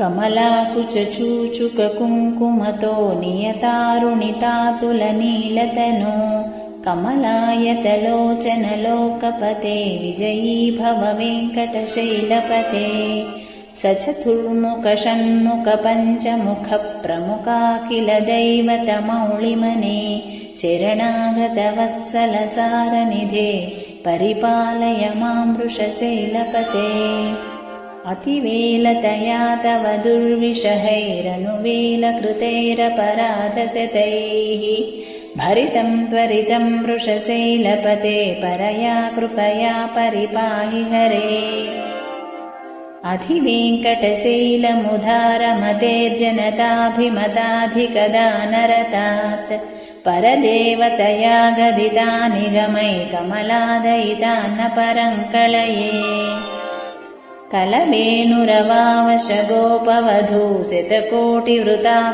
कमलाकुचूचुककुङ्कुमतो नियतारुणितातुलनीलतनो कमलायतलोचनलोकपते विजयी भव वेङ्कटशैलपते सचतुर्मुखषण्मुखपञ्चमुखप्रमुखाखिलदैवतमौळिमने शरणागतवत्सलसारनिधे परिपालय मां वृषशैलपते अतिवेलतया तव दुर्विषहैरनुवेलकृतैरपराधशतैः भरितं त्वरितं वृषशैलपते परया कृपया परिपाहि हरे अधिवेङ्कटशैलमुदारमतेर्जनताभिमताधिकदानरतात् परदेवतया गदितानिगमै कमलादयितान्न परं कलये कलवेणुरवावशगोपवधू शतकोटिवृता